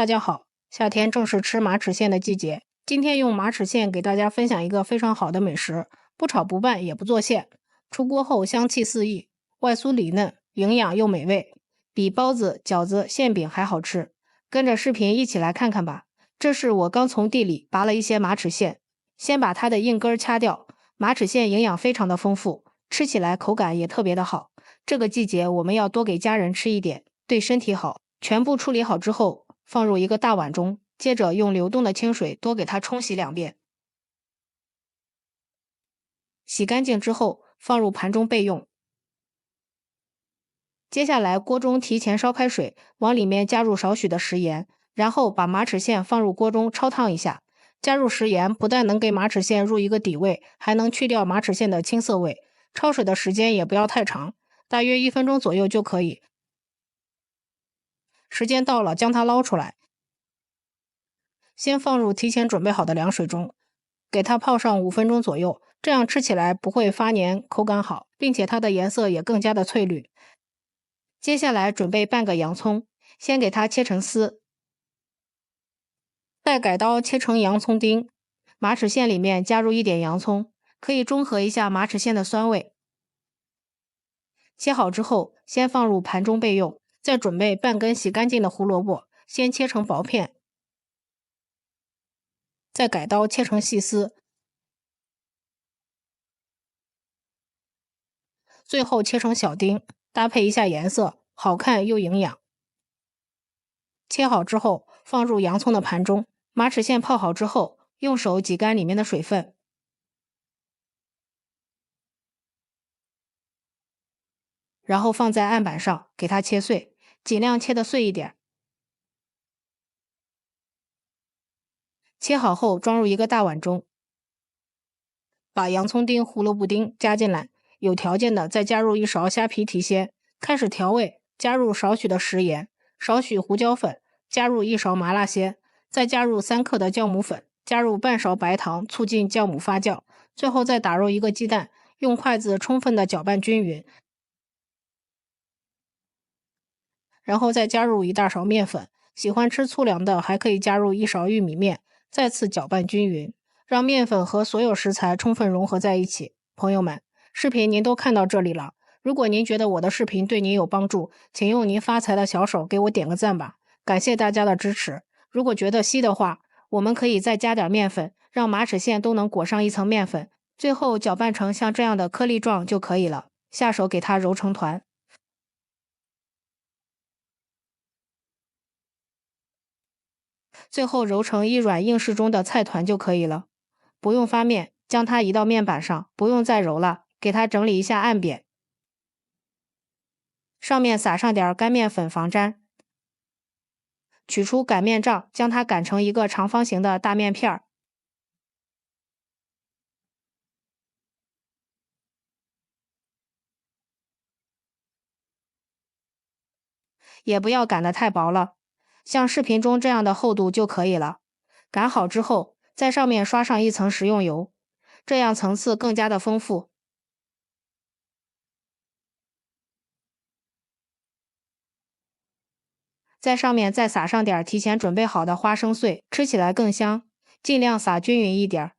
大家好，夏天正是吃马齿苋的季节。今天用马齿苋给大家分享一个非常好的美食，不炒不拌也不做馅，出锅后香气四溢，外酥里嫩，营养又美味，比包子、饺子、馅饼还好吃。跟着视频一起来看看吧。这是我刚从地里拔了一些马齿苋，先把它的硬根掐掉。马齿苋营养非常的丰富，吃起来口感也特别的好。这个季节我们要多给家人吃一点，对身体好。全部处理好之后，放入一个大碗中，接着用流动的清水多给它冲洗2遍。洗干净之后，放入盘中备用。接下来锅中提前烧开水，往里面加入少许的食盐，然后把马齿苋放入锅中焯烫一下。加入食盐不但能给马齿苋入一个底味，还能去掉马齿苋的青涩味。焯水的时间也不要太长，大约1分钟左右就可以。时间到了，将它捞出来，先放入提前准备好的凉水中，给它泡上5分钟左右，这样吃起来不会发黏，口感好，并且它的颜色也更加的翠绿。接下来准备半个洋葱，先给它切成丝，再改刀切成洋葱丁。马齿苋里面加入一点洋葱，可以中和一下马齿苋的酸味。切好之后，先放入盘中备用。再准备半根洗干净的胡萝卜，先切成薄片，再改刀切成细丝，最后切成小丁，搭配一下颜色，好看又营养。切好之后，放入洋葱的盘中。马齿苋泡好之后，用手挤干里面的水分，然后放在案板上给它切碎，尽量切得碎一点。切好后装入一个大碗中，把洋葱丁、胡萝卜丁加进来，有条件的再加入1勺虾皮提鲜。开始调味，加入少许的食盐，少许胡椒粉，加入1勺麻辣鲜，再加入3克的酵母粉，加入半勺白糖，促进酵母发酵。最后再打入1个鸡蛋，用筷子充分的搅拌均匀，然后再加入1大勺面粉。喜欢吃粗粮的还可以加入1勺玉米面，再次搅拌均匀，让面粉和所有食材充分融合在一起。朋友们，视频您都看到这里了，如果您觉得我的视频对您有帮助，请用您发财的小手给我点个赞吧，感谢大家的支持。如果觉得稀的话，我们可以再加点面粉，让马齿苋都能裹上一层面粉，最后搅拌成像这样的颗粒状就可以了，下手给它揉成团。最后揉成一软硬适中的菜团就可以了。不用发面，将它移到面板上，不用再揉了，给它整理一下按扁，上面撒上点干面粉防粘。取出擀面杖，将它擀成一个长方形的大面片儿，也不要擀得太薄了，像视频中这样的厚度就可以了。擀好之后，在上面刷上一层食用油，这样层次更加的丰富。在上面再撒上点提前准备好的花生碎，吃起来更香。尽量撒均匀一点，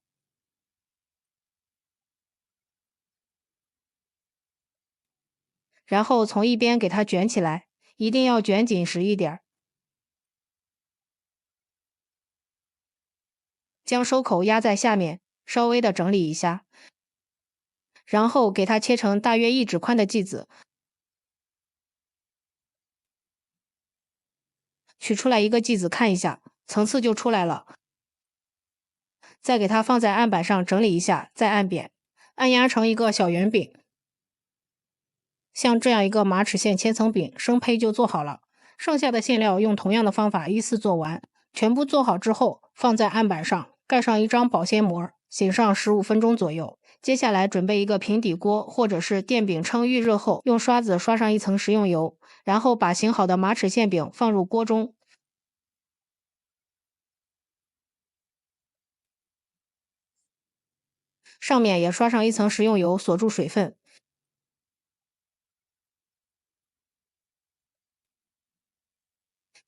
然后从一边给它卷起来，一定要卷紧实一点，将收口压在下面，稍微的整理一下，然后给它切成大约1指宽的剂子，取出来一个剂子看一下，层次就出来了。再给它放在案板上整理一下，再按扁，按压成一个小圆饼。像这样一个马齿苋千层饼，生胚就做好了。剩下的馅料用同样的方法依次做完。全部做好之后，放在案板上，盖上一张保鲜膜，醒上15分钟左右。接下来准备一个平底锅或者是电饼铛预热后，用刷子刷上一层食用油，然后把醒好的马齿苋饼放入锅中，上面也刷上一层食用油，锁住水分。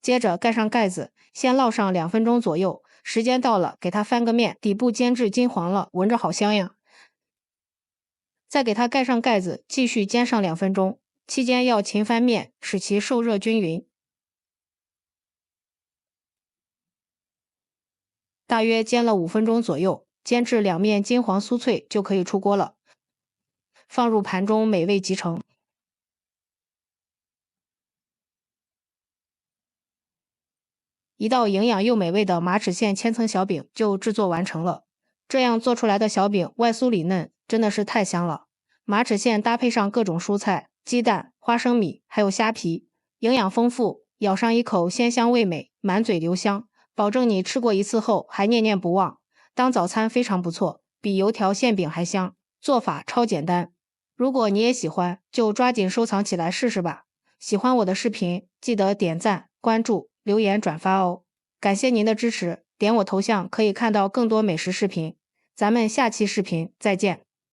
接着盖上盖子，先烙上2分钟左右，时间到了给它翻个面，底部煎至金黄了，闻着好香呀。再给它盖上盖子，继续煎上2分钟，期间要勤翻面，使其受热均匀。大约煎了5分钟左右，煎至两面金黄酥脆就可以出锅了，放入盘中美味即成。一道营养又美味的马齿苋千层小饼就制作完成了。这样做出来的小饼外酥里嫩，真的是太香了。马齿苋搭配上各种蔬菜、鸡蛋、花生米，还有虾皮，营养丰富，咬上一口鲜香味美，满嘴留香，保证你吃过一次后还念念不忘。当早餐非常不错，比油条馅饼还香，做法超简单。如果你也喜欢，就抓紧收藏起来试试吧。喜欢我的视频，记得点赞、关注、留言、转发哦。感谢您的支持，点我头像可以看到更多美食视频。咱们下期视频再见。